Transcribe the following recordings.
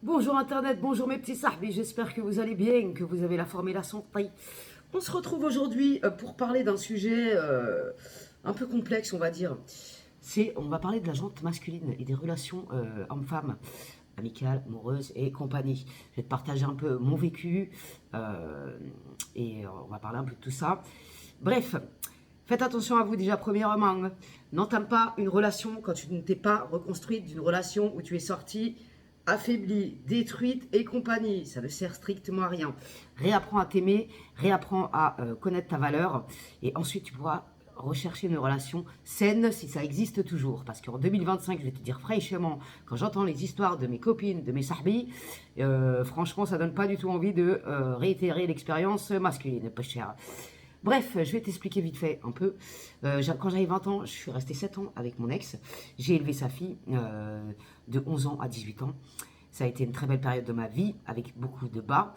Bonjour Internet, bonjour mes petits sahbis, j'espère que vous allez bien, que vous avez la forme et la santé. On se retrouve aujourd'hui pour parler d'un sujet un peu complexe, on va dire. On va parler de la jante masculine et des relations hommes-femmes, amicales, amoureuses et compagnie. Je vais te partager un peu mon vécu et on va parler un peu de tout ça. Bref, faites attention à vous déjà premièrement. N'entame pas une relation quand tu ne t'es pas reconstruite d'une relation où tu es sorti affaiblie, détruite et compagnie. Ça ne sert strictement à rien. Réapprends à t'aimer, réapprends à connaître ta valeur et ensuite tu pourras rechercher une relation saine si ça existe toujours. Parce qu'en 2025, je vais te dire fraîchement, quand j'entends les histoires de mes copines, de mes sahbis, franchement, ça donne pas du tout envie de réitérer l'expérience masculine, pas cher. Bref, je vais t'expliquer vite fait un peu. Quand j'avais 20 ans, je suis resté 7 ans avec mon ex. J'ai élevé sa fille de 11 ans à 18 ans. Ça a été une très belle période de ma vie, avec beaucoup de bas,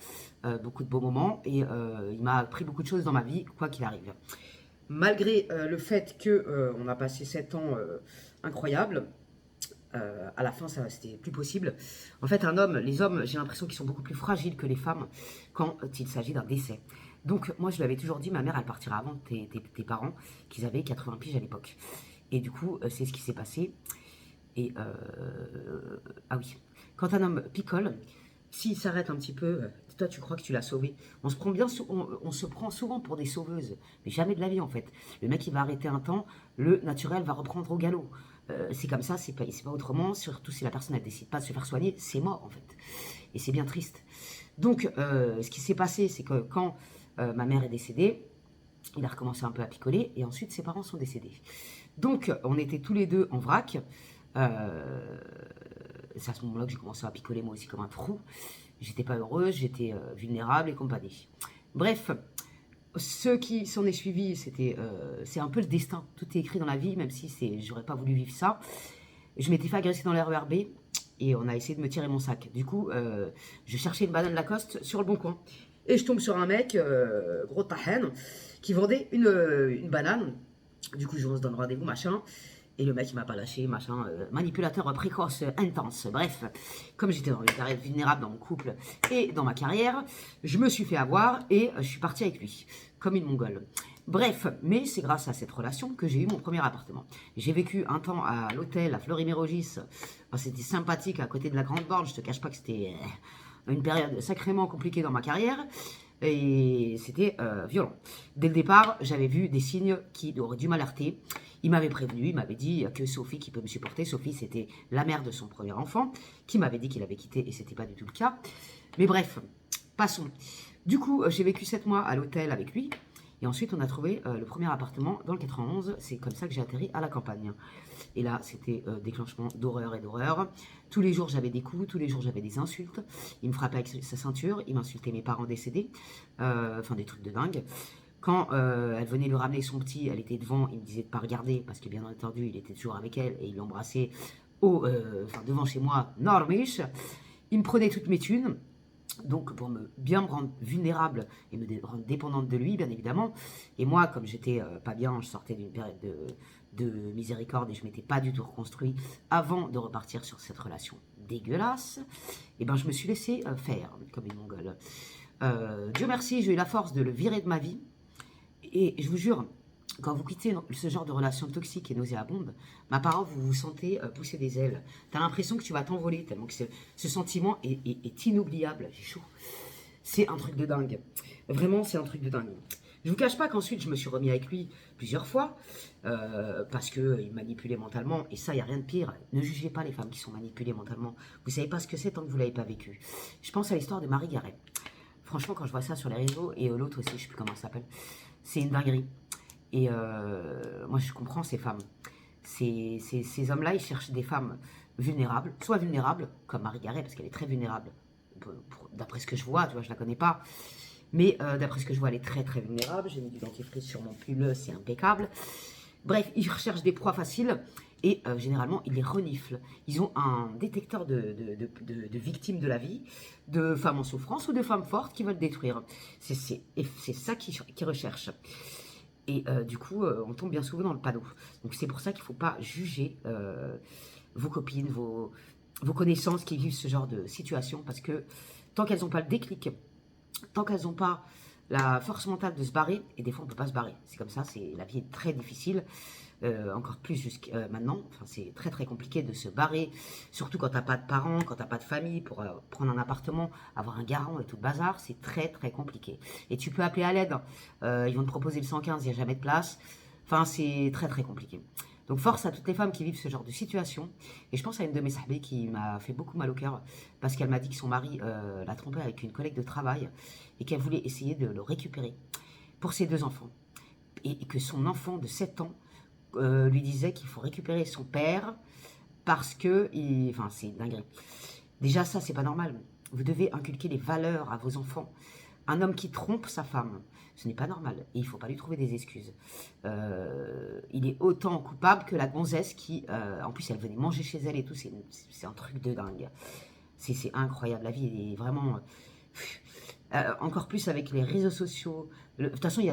beaucoup de beaux moments. Et il m'a appris beaucoup de choses dans ma vie, quoi qu'il arrive. Malgré le fait qu'on a passé 7 ans incroyables, à la fin, ça c'était plus possible. En fait, les hommes, j'ai l'impression qu'ils sont beaucoup plus fragiles que les femmes quand il s'agit d'un décès. Donc, moi, je lui avais toujours dit, ma mère, elle partira avant tes parents, qu'ils avaient 80 piges à l'époque. Et du coup, c'est ce qui s'est passé. Et, ah oui, quand un homme picole, s'il s'arrête un petit peu, toi, tu crois que tu l'as sauvé. On se prend souvent pour des sauveuses, mais jamais de la vie, en fait. Le mec, il va arrêter un temps, le naturel va reprendre au galop. C'est comme ça, c'est pas autrement, surtout si la personne ne décide pas de se faire soigner, c'est mort, en fait. Et c'est bien triste. Donc, ce qui s'est passé, c'est que quand ma mère est décédée, il a recommencé un peu à picoler, et ensuite ses parents sont décédés. Donc, on était tous les deux en vrac. C'est à ce moment-là que j'ai commencé à picoler moi aussi comme un trou. J'étais pas heureuse, j'étais vulnérable et compagnie. Bref, ce qui s'en est suivi, c'est un peu le destin. Tout est écrit dans la vie, même si j'aurais pas voulu vivre ça. Je m'étais fait agresser dans l'RERB et on a essayé de me tirer mon sac. Du coup, je cherchais une banane Lacoste sur le bon coin. Et je tombe sur un mec, gros tahen, qui vendait une banane. Du coup, on se donne rendez-vous, machin. Et le mec, il m'a pas lâché, machin. Manipulateur précoce, intense. Bref, comme j'étais dans une période vulnérable dans mon couple et dans ma carrière, je me suis fait avoir et je suis parti avec lui, comme une mongole. Bref, mais c'est grâce à cette relation que j'ai eu mon premier appartement. J'ai vécu un temps à l'hôtel à Fleury-Mérogis. C'était sympathique à côté de la Grande Borne. Je te cache pas que c'était une période sacrément compliquée dans ma carrière. Et c'était violent. Dès le départ, j'avais vu des signes qui auraient dû m'alerter. Il m'avait prévenu, il m'avait dit que Sophie qui peut me supporter. Sophie, c'était la mère de son premier enfant, qui m'avait dit qu'il avait quitté et c'était pas du tout le cas. Mais bref, passons. Du coup, j'ai vécu 7 mois à l'hôtel avec lui. Et ensuite, on a trouvé le premier appartement dans le 91. C'est comme ça que j'ai atterri à la campagne. Et là, c'était déclenchement d'horreur et d'horreur. Tous les jours, j'avais des coups, tous les jours, j'avais des insultes. Il me frappait avec sa ceinture, il m'insultait mes parents décédés. Enfin, des trucs de dingue. Quand elle venait lui ramener son petit, elle était devant, il me disait de ne pas regarder, parce que bien entendu, il était toujours avec elle, et il l'embrassait devant chez moi, normiche. Il me prenait toutes mes thunes, donc pour bien me rendre vulnérable et me rendre dépendante de lui, bien évidemment. Et moi, comme j'étais pas bien, je sortais d'une période de miséricorde et je m'étais pas du tout reconstruit avant de repartir sur cette relation dégueulasse, et ben je me suis laissé faire comme une mongole. Dieu merci, j'ai eu la force de le virer de ma vie. Et je vous jure, quand vous quittez ce genre de relation toxique et nauséabonde, ma parole, vous vous sentez pousser des ailes. Tu as l'impression que tu vas t'envoler, tellement que ce sentiment est inoubliable. J'ai chaud. C'est un truc de dingue. Vraiment, c'est un truc de dingue. Je vous cache pas qu'ensuite, je me suis remis avec lui plusieurs fois, parce qu'il manipulait mentalement, et ça, il n'y a rien de pire. Ne jugez pas les femmes qui sont manipulées mentalement. Vous savez pas ce que c'est tant que vous ne l'avez pas vécu. Je pense à l'histoire de Marie Garet. Franchement, quand je vois ça sur les réseaux, et l'autre aussi, je sais plus comment ça s'appelle, c'est une dinguerie. Et moi, je comprends ces femmes. Ces hommes-là, ils cherchent des femmes vulnérables, soit vulnérables, comme Marie Garet, parce qu'elle est très vulnérable. D'après ce que je vois, tu vois, je la connais pas. Mais d'après ce que je vois, elle est très très vulnérable. J'ai mis du dentifrice sur mon pull, c'est impeccable. Bref, ils recherchent des proies faciles et généralement, ils les reniflent. Ils ont un détecteur de victimes de la vie, de femmes en souffrance ou de femmes fortes qui veulent détruire. C'est ça qu'ils recherchent. Et du coup, on tombe bien souvent dans le panneau. Donc c'est pour ça qu'il ne faut pas juger vos copines, vos connaissances qui vivent ce genre de situation, parce que tant qu'elles n'ont pas le déclic, tant qu'elles n'ont pas la force mentale de se barrer, et des fois on ne peut pas se barrer, c'est comme ça, la vie est très difficile, encore plus jusqu'à maintenant, enfin, c'est très très compliqué de se barrer, surtout quand tu n'as pas de parents, quand tu n'as pas de famille, pour prendre un appartement, avoir un garant et tout le bazar, c'est très très compliqué. Et tu peux appeler à l'aide, ils vont te proposer le 115, il n'y a jamais de place, enfin c'est très très compliqué. Donc force à toutes les femmes qui vivent ce genre de situation. Et je pense à une de mes sahbées qui m'a fait beaucoup mal au cœur parce qu'elle m'a dit que son mari l'a trompée avec une collègue de travail et qu'elle voulait essayer de le récupérer pour ses 2 enfants. Et que son enfant de 7 ans lui disait qu'il faut récupérer son père parce que... Enfin, c'est dingue. Déjà, ça, c'est pas normal. Vous devez inculquer les valeurs à vos enfants. Un homme qui trompe sa femme, ce n'est pas normal. Et il ne faut pas lui trouver des excuses. Il est autant coupable que la gonzesse qui, en plus, elle venait manger chez elle et tout. C'est un truc de dingue. C'est incroyable. La vie est vraiment... encore plus avec les réseaux sociaux. De toute façon, il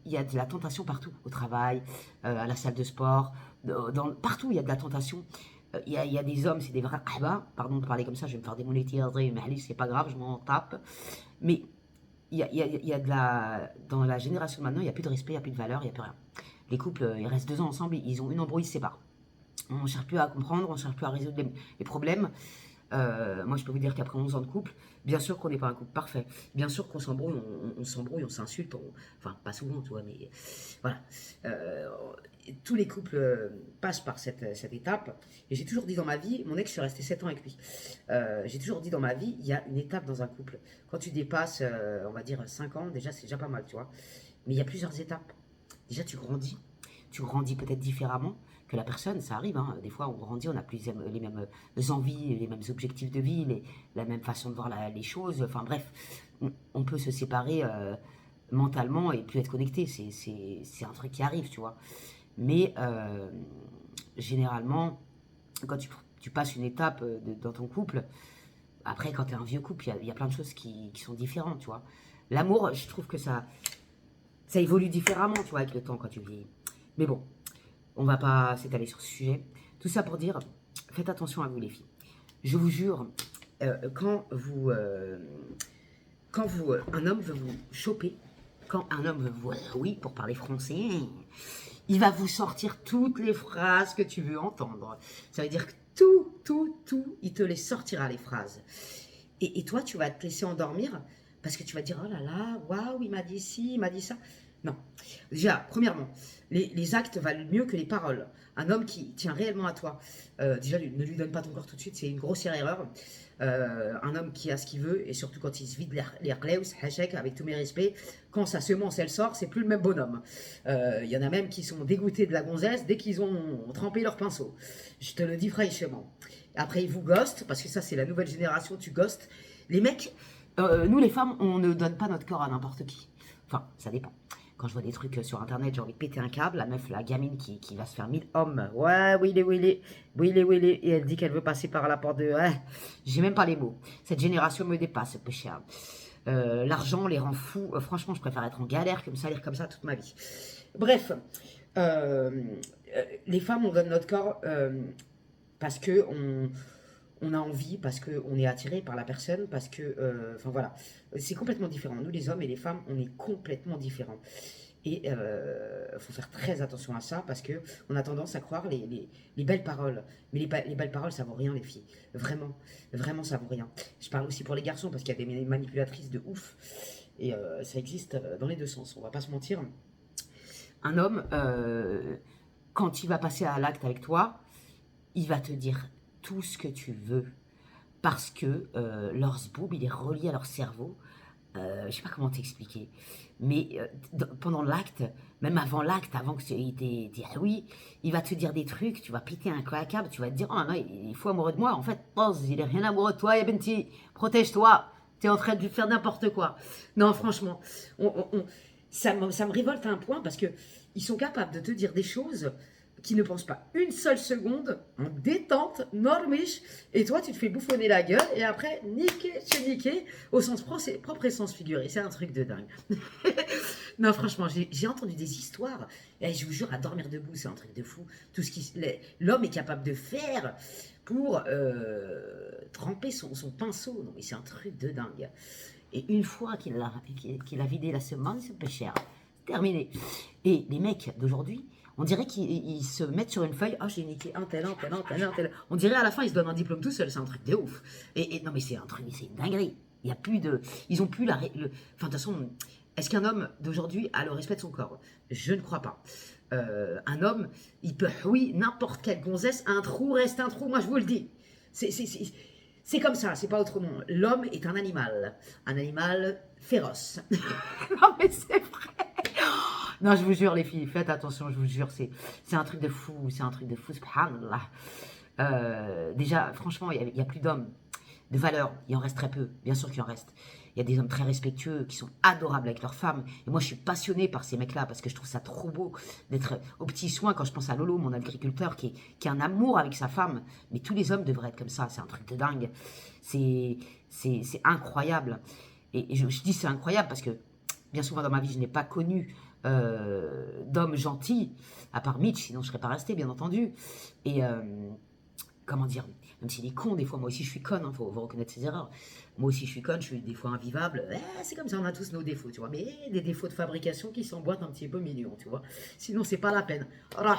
y a de la tentation partout. Au travail, à la salle de sport. Partout, il y a de la tentation. Il y a des hommes, c'est des vrais ahbas. Pardon de parler comme ça, je vais me faire démonétiser. Mais allez, c'est pas grave, je m'en tape. Mais... il y a de la... Dans la génération de maintenant, il n'y a plus de respect, il n'y a plus de valeur, il n'y a plus rien. Les couples, ils restent 2 ans ensemble, ils ont une embrouille, ils se séparent. On ne cherche plus à comprendre, on ne cherche plus à résoudre les problèmes. Moi, je peux vous dire qu'après 11 ans de couple, bien sûr qu'on n'est pas un couple parfait. Bien sûr qu'on s'embrouille, on s'embrouille, on s'insulte. Enfin, pas souvent, tu vois, mais voilà. Tous les couples passent par cette étape. Et j'ai toujours dit dans ma vie, mon ex, je suis resté 7 ans avec lui. J'ai toujours dit dans ma vie, il y a une étape dans un couple. Quand tu dépasses, on va dire 5 ans, déjà, c'est déjà pas mal, tu vois. Mais il y a plusieurs étapes. Déjà, tu grandis. Tu grandis peut-être différemment que la personne, ça arrive. Hein. Des fois, on grandit, on n'a plus les mêmes envies, les mêmes objectifs de vie, la même façon de voir les choses. Enfin bref, on peut se séparer mentalement et plus être connecté. C'est un truc qui arrive, tu vois. Mais généralement, quand tu passes une étape dans ton couple, après, quand tu es un vieux couple, il y a plein de choses qui sont différentes, tu vois. L'amour, je trouve que ça évolue différemment, tu vois, avec le temps quand tu vieillis. Mais bon, on va pas s'étaler sur ce sujet. Tout ça pour dire, faites attention à vous les filles. Je vous jure, quand un homme veut vous choper, quand un homme veut vous, oui, pour parler français, il va vous sortir toutes les phrases que tu veux entendre. Ça veut dire que tout, il te les sortira, les phrases. Et toi, tu vas te laisser endormir parce que tu vas te dire, oh là là, waouh, il m'a dit ci, il m'a dit ça. Non. Déjà, premièrement, les actes valent mieux que les paroles. Un homme qui tient réellement à toi, déjà, ne lui donne pas ton corps tout de suite, c'est une grossière erreur. Un homme qui a ce qu'il veut, et surtout quand il se vide les rcleus, hachek, avec tous mes respects, quand sa semence, elle sort, c'est plus le même bonhomme. Il y en a même qui sont dégoûtés de la gonzesse dès qu'ils ont trempé leur pinceau. Je te le dis fraîchement. Après, ils vous ghostent, parce que ça, c'est la nouvelle génération, tu ghostes. Les mecs, nous les femmes, on ne donne pas notre corps à n'importe qui. Enfin, ça dépend. Quand je vois des trucs sur internet, j'ai envie de péter un câble. La meuf, la gamine qui va se faire 1000 hommes. Ouais, oui, et elle dit qu'elle veut passer par la porte de... Ouais, j'ai même pas les mots. Cette génération me dépasse, péché. L'argent les rend fous. Franchement, je préfère être en galère que me salir comme ça toute ma vie. Bref, les femmes, on donne notre corps parce que on a envie, parce qu'on est attiré par la personne, parce que, enfin voilà, c'est complètement différent. Nous, les hommes et les femmes, on est complètement différents. Et il faut faire très attention à ça, parce qu'on a tendance à croire les belles paroles. Mais les belles paroles, ça vaut rien, les filles. Vraiment, vraiment, ça vaut rien. Je parle aussi pour les garçons, parce qu'il y a des manipulatrices de ouf. Et ça existe dans les deux sens, on va pas se mentir. Un homme, quand il va passer à l'acte avec toi, il va te dire tout ce que tu veux, parce que leur zboob, il est relié à leur cerveau. Je sais pas comment t'expliquer, mais pendant l'acte, même avant l'acte, avant que il t'ait dit ah oui, il va te dire des trucs, tu vas péter un câble, tu vas te dire oh non, il est fou amoureux de moi. En fait, il est rien amoureux de toi, Yabenti, protège-toi, t'es en train de faire n'importe quoi. Non, franchement, ça me révolte à un point, parce que ils sont capables de te dire des choses qui ne pensent pas une seule seconde, en détente, normiche, et toi tu te fais bouffonner la gueule, et après niquer, au sens propre et sens figuré. C'est un truc de dingue. Non, franchement, j'ai entendu des histoires. Et je vous jure, à dormir debout, c'est un truc de fou. Tout ce qui l'homme est capable de faire pour tremper son pinceau. Non, mais c'est un truc de dingue. Et une fois qu'il a vidé la semence, c'est peu cher. Terminé. Et les mecs d'aujourd'hui, on dirait qu'ils se mettent sur une feuille. Ah, j'ai niqué un tel, un tel, un tel, un tel. On dirait à la fin, ils se donnent un diplôme tout seul. C'est un truc de ouf. Et non, mais c'est un truc, c'est une dinguerie. Il y a plus de. Ils ont plus la. Enfin, de toute façon, est-ce qu'un homme d'aujourd'hui a le respect de son corps? Je ne crois pas. Un homme, il peut, oui, n'importe quelle gonzesse, un trou reste un trou, moi je vous le dis. C'est comme ça, c'est pas autrement. L'homme est un animal féroce. Non mais c'est vrai. Non, je vous jure les filles, faites attention, je vous jure, c'est un truc de fou, subhanallah. Déjà, franchement, il y a plus d'hommes de valeur, il en reste très peu, bien sûr qu'il en reste. Il y a des hommes très respectueux qui sont adorables avec leurs femmes. Et moi, je suis passionnée par ces mecs-là parce que je trouve ça trop beau d'être au petit soin quand je pense à Lolo, mon agriculteur, qui a un amour avec sa femme. Mais tous les hommes devraient être comme ça. C'est un truc de dingue. C'est incroyable. Et je dis c'est incroyable parce que bien souvent dans ma vie, je n'ai pas connu d'hommes gentils, à part Mitch, sinon je ne serais pas restée, bien entendu. Et comment dire, même s'il est con, des fois, moi aussi je suis conne, faut reconnaître ses erreurs. Moi aussi je suis conne, je suis des fois invivable. C'est comme ça, on a tous nos défauts, tu vois. Mais des défauts de fabrication qui s'emboîtent un petit peu mignon, tu vois. Sinon, c'est pas la peine. Ah,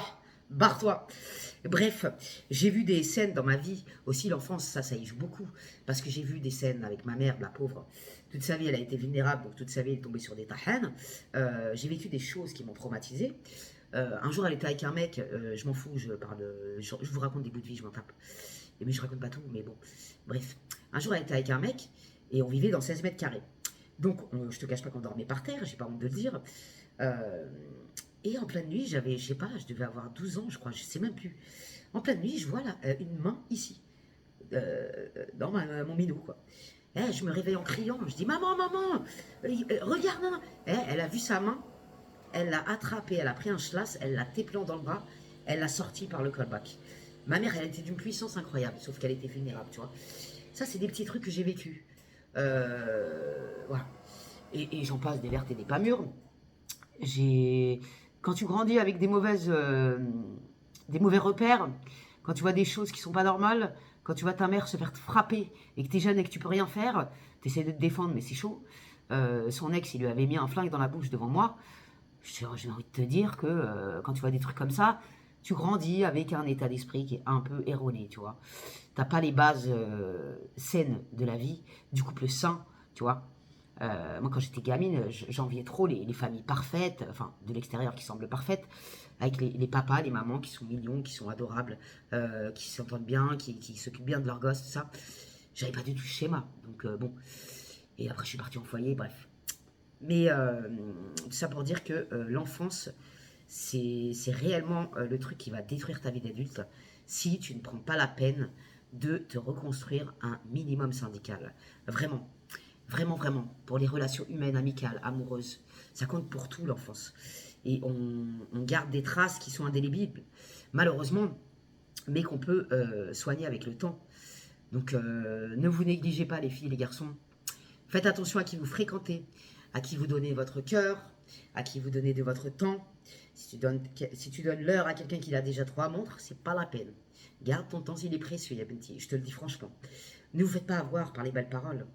barre-toi. Bref, j'ai vu des scènes dans ma vie, aussi l'enfance, ça y joue beaucoup. Parce que j'ai vu des scènes avec ma mère, la pauvre. Toute sa vie, elle a été vulnérable, donc toute sa vie, elle est tombée sur des tahanes. J'ai vécu des choses qui m'ont traumatisé. Un jour, elle était avec un mec, je m'en fous, je vous raconte des bouts de vie, je m'en tape. Mais je raconte pas tout, mais bon. Bref, un jour, elle était avec un mec et on vivait dans 16 mètres carrés. Donc, je te cache pas qu'on dormait par terre, j'ai pas honte de le dire. Et en pleine nuit, je sais pas, je devais avoir 12 ans, je crois, je sais même plus. En pleine nuit, je vois là, une main ici, dans mon minou, quoi. Je me réveille en criant, je dis maman, maman, regarde, non, non. Elle a vu sa main, elle l'a attrapée, elle a pris un schlass, elle l'a téplant dans le bras, elle l'a sorti par le callback. Ma mère, elle était d'une puissance incroyable, sauf qu'elle était vulnérable, tu vois. Ça, c'est des petits trucs que j'ai vécu. Voilà. Et j'en passe des vertes et des pas mûres. Quand tu grandis avec des mauvais repères, quand tu vois des choses qui sont pas normales, quand tu vois ta mère se faire frapper et que tu es jeune et que tu peux rien faire, tu essaies de te défendre, mais c'est chaud. Son ex, il lui avait mis un flingue dans la bouche devant moi. J'ai envie de te dire que quand tu vois des trucs comme ça, tu grandis avec un état d'esprit qui est un peu erroné, tu vois. T'as pas les bases saines de la vie, du couple sain, tu vois. Moi, quand j'étais gamine, j'enviais trop les familles parfaites, enfin, de l'extérieur qui semblent parfaites, avec les papas, les mamans qui sont mignons, qui sont adorables, qui s'entendent bien, qui s'occupent bien de leurs gosses, tout ça. J'avais pas du tout le schéma, donc bon. Et après, je suis partie en foyer, bref. Mais tout ça pour dire que l'enfance, c'est réellement le truc qui va détruire ta vie d'adulte si tu ne prends pas la peine de te reconstruire un minimum syndical. Vraiment, vraiment, vraiment. Pour les relations humaines, amicales, amoureuses, ça compte pour tout l'enfance. Et on garde des traces qui sont indélébiles, malheureusement, mais qu'on peut soigner avec le temps. Donc ne vous négligez pas les filles et les garçons. Faites attention à qui vous fréquentez, à qui vous donnez votre cœur, à qui vous donnez de votre temps. Si tu donnes l'heure à quelqu'un qui a déjà 3 montres, c'est pas la peine. Garde ton temps, il est précieux, Yabenti, je te le dis franchement. Ne vous faites pas avoir par les belles paroles.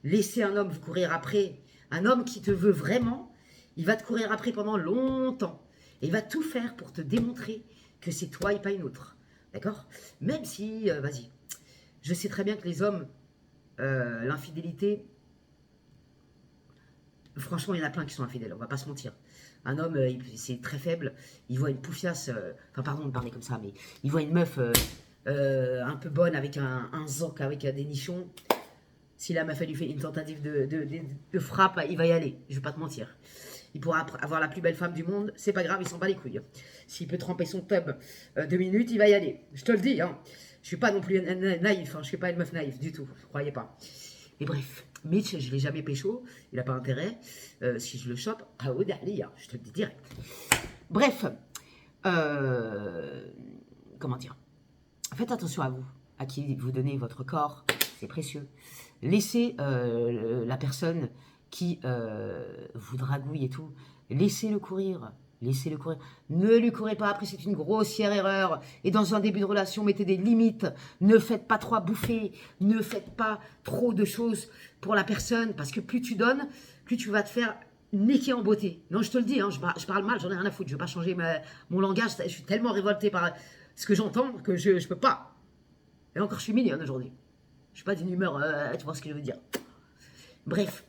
Laissez un homme vous courir après. Un homme qui te veut vraiment, il va te courir après pendant longtemps. Et il va tout faire pour te démontrer que c'est toi et pas une autre. D'accord? Même si, vas-y. Je sais très bien que les hommes, l'infidélité, franchement, il y en a plein qui sont infidèles, on va pas se mentir. Un homme, c'est très faible, il voit une poufiasse, enfin pardon de parler comme ça, mais il voit une meuf un peu bonne avec un zoc, avec des nichons. Si la meuf lui fait une tentative de frappe, il va y aller, je vais pas te mentir. Il pourra avoir la plus belle femme du monde, c'est pas grave, il s'en bat les couilles. S'il peut tremper son tub 2 minutes, il va y aller. Je te le dis, hein. Je suis pas non plus naïf, hein. Je suis pas une meuf naïve du tout, croyez pas. Et bref, Mitch, je l'ai jamais pécho, il a pas intérêt. Si je le chope, je te le dis direct. Bref, comment dire? Faites attention à vous, à qui vous donnez votre corps, c'est précieux. Laissez la personne qui vous dragouille et tout, laissez-le courir. Laissez-le courir. Ne lui courez pas après, c'est une grossière erreur. Et dans un début de relation, mettez des limites. Ne faites pas trop à bouffer. Ne faites pas trop de choses pour la personne. Parce que plus tu donnes, plus tu vas te faire niquer en beauté. Non, je te le dis, hein, je parle mal, j'en ai rien à foutre. Je ne veux pas changer mon langage. Je suis tellement révolté par ce que j'entends que je ne peux pas. Et encore, je suis mignonne aujourd'hui. Je ne suis pas d'une humeur, tu vois ce que je veux dire. Bref,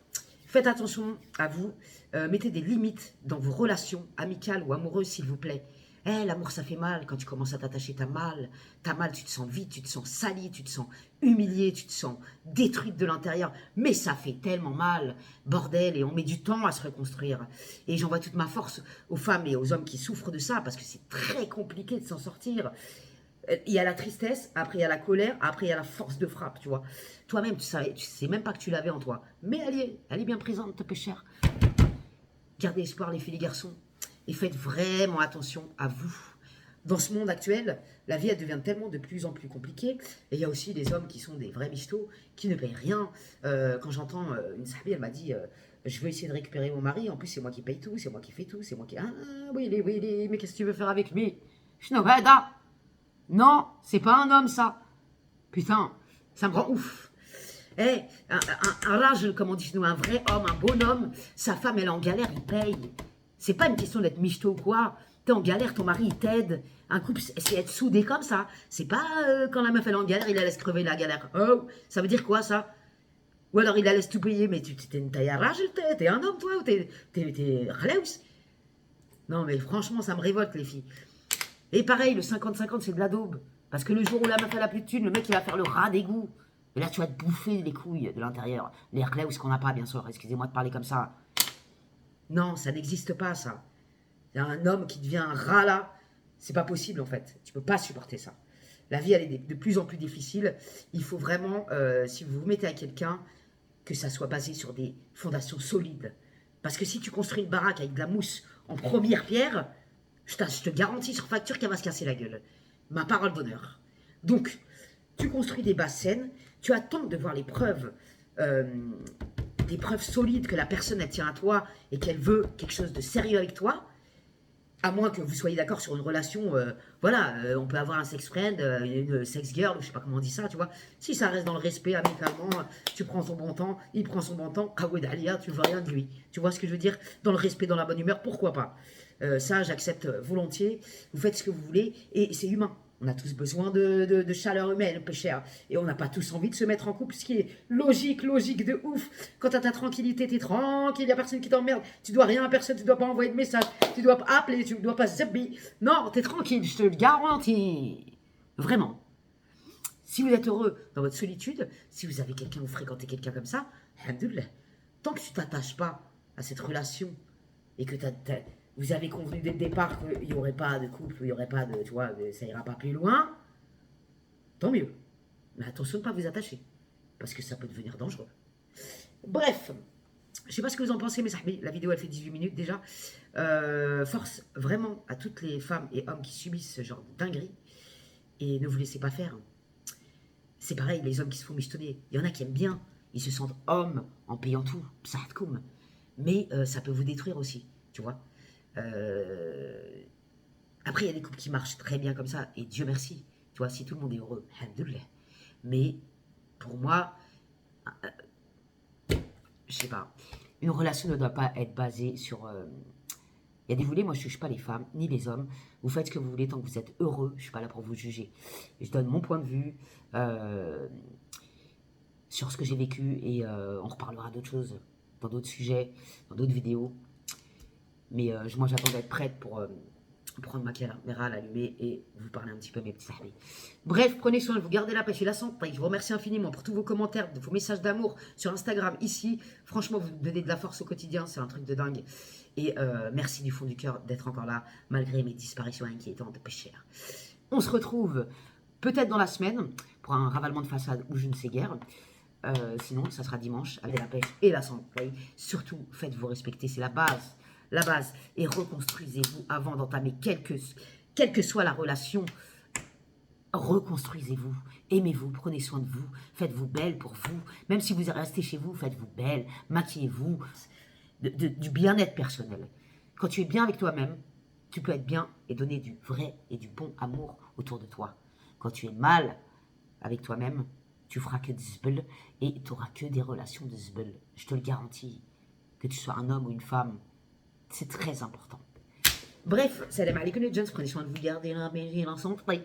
faites attention à vous. Mettez des limites dans vos relations amicales ou amoureuses, s'il vous plaît. L'amour, ça fait mal. Quand tu commences à t'attacher, t'as mal. T'as mal, tu te sens vide, tu te sens sali, tu te sens humilié, tu te sens détruite de l'intérieur. Mais ça fait tellement mal, bordel, et on met du temps à se reconstruire. Et j'envoie toute ma force aux femmes et aux hommes qui souffrent de ça, parce que c'est très compliqué de s'en sortir. Il y a la tristesse, après il y a la colère, après il y a la force de frappe, tu vois. Toi-même, tu sais même pas que tu l'avais en toi. Mais elle est bien présente, ta péchère. Gardez espoir, les filles et les garçons. Et faites vraiment attention à vous. Dans ce monde actuel, la vie, elle devient tellement de plus en plus compliquée. Et il y a aussi des hommes qui sont des vrais michtos, qui ne payent rien. Quand j'entends une sahabi, elle m'a dit je veux essayer de récupérer mon mari. En plus, c'est moi qui paye tout, c'est moi qui fais tout, c'est moi qui... Ah, oui, mais qu'est-ce que tu veux faire avec lui? Shnobada. Non, c'est pas un homme, ça. Putain, ça me rend ouf. Un rage, comme on dit chez nous, un vrai homme, un bonhomme, sa femme, elle est en galère, il paye. C'est pas une question d'être michto ou quoi. T'es en galère, ton mari, il t'aide. Un couple, c'est être soudé comme ça. C'est pas quand la meuf, elle est en galère, il la laisse crever la galère. Oh, ça veut dire quoi, ça? Ou alors, il la laisse tout payer, mais t'es une taille à rage, t'es un homme, toi, ou t'es relaus? Non, mais franchement, ça me révolte, les filles. Et pareil, le 50-50, c'est de la daube. Parce que le jour où la meuf, elle a plus de thunes, le mec, il va faire le rat d'égout. Et là, tu vas te bouffer les couilles de l'intérieur. Les relais ou ce qu'on n'a pas, bien sûr. Excusez-moi de parler comme ça. Non, ça n'existe pas, ça. Il y a un homme qui devient un rat, là. C'est pas possible, en fait. Tu peux pas supporter ça. La vie, elle est de plus en plus difficile. Il faut vraiment, si vous vous mettez à quelqu'un, que ça soit basé sur des fondations solides. Parce que si tu construis une baraque avec de la mousse en première pierre, je te garantis sur facture qu'elle va se casser la gueule. Ma parole d'honneur. Donc, tu construis des bases saines, tu attends de voir les preuves, des preuves solides que la personne, elle tient à toi et qu'elle veut quelque chose de sérieux avec toi, à moins que vous soyez d'accord sur une relation, on peut avoir un sex friend, une sex girl, je sais pas comment on dit ça, tu vois. Si ça reste dans le respect, amicalement, tu prends son bon temps, il prend son bon temps, Kawed Alia, tu veux rien de lui. Tu vois ce que je veux dire? Dans le respect, dans la bonne humeur, pourquoi pas? Ça, j'accepte volontiers, vous faites ce que vous voulez, et c'est humain. On a tous besoin de chaleur humaine, peu cher. Et on n'a pas tous envie de se mettre en couple, ce qui est logique de ouf. Quand t'as ta tranquillité, t'es tranquille, il n'y a personne qui t'emmerde. Tu dois rien à personne, tu dois pas envoyer de message, tu dois pas appeler, tu dois pas zapper. Non, t'es tranquille, je te le garantis. Vraiment. Si vous êtes heureux dans votre solitude, si vous avez quelqu'un, vous fréquentez quelqu'un comme ça, alhamdoulilah. Tant que tu t'attaches pas à cette relation et que vous avez convenu dès le départ qu'il n'y aurait pas de couple, il n'y aurait pas de, tu vois, ça ira pas plus loin, tant mieux. Mais attention de ne pas vous attacher, parce que ça peut devenir dangereux. Bref, je ne sais pas ce que vous en pensez, mais la vidéo elle fait 18 minutes déjà. Force vraiment à toutes les femmes et hommes qui subissent ce genre de dinguerie, et ne vous laissez pas faire. C'est pareil, les hommes qui se font michetonner, il y en a qui aiment bien, ils se sentent hommes en payant tout, psahatkoum. Mais ça peut vous détruire aussi, tu vois. Après, il y a des couples qui marchent très bien comme ça, et Dieu merci, tu vois, si tout le monde est heureux, alhamdoulilah. Mais pour moi, je sais pas, une relation ne doit pas être basée sur... Il y a des voulez, moi je ne juge pas les femmes, ni les hommes. Vous faites ce que vous voulez tant que vous êtes heureux, je ne suis pas là pour vous juger. Je donne mon point de vue sur ce que j'ai vécu, et on reparlera d'autres choses, dans d'autres sujets, dans d'autres vidéos. Mais moi, j'attends d'être prête pour prendre ma caméra, l'allumer et vous parler un petit peu, mes petits amis. Bref, prenez soin de vous, gardez la pêche et la santé. Je vous remercie infiniment pour tous vos commentaires, vos messages d'amour sur Instagram, ici. Franchement, vous me donnez de la force au quotidien, c'est un truc de dingue. Et merci du fond du cœur d'être encore là, malgré mes disparitions inquiétantes de péchères. On se retrouve peut-être dans la semaine pour un ravalement de façade ou je ne sais guère. Sinon, ça sera dimanche avec la pêche et la santé. Surtout, faites-vous respecter, c'est la base. La base, et reconstruisez-vous avant d'entamer quelle que soit la relation. reconstruisez-vous, aimez-vous, prenez soin de vous, faites-vous belle pour vous. Même si vous restez chez vous, faites-vous belle, maquillez-vous. Du bien-être personnel. Quand tu es bien avec toi-même, tu peux être bien et donner du vrai et du bon amour autour de toi. Quand tu es mal avec toi-même, tu feras que des zbel et tu n'auras que des relations de zbel. Je te le garantis. Que tu sois un homme ou une femme, c'est très important. Bref, salam alaikum les gens, prenez soin de vous, gardez la santé.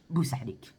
Boussalik.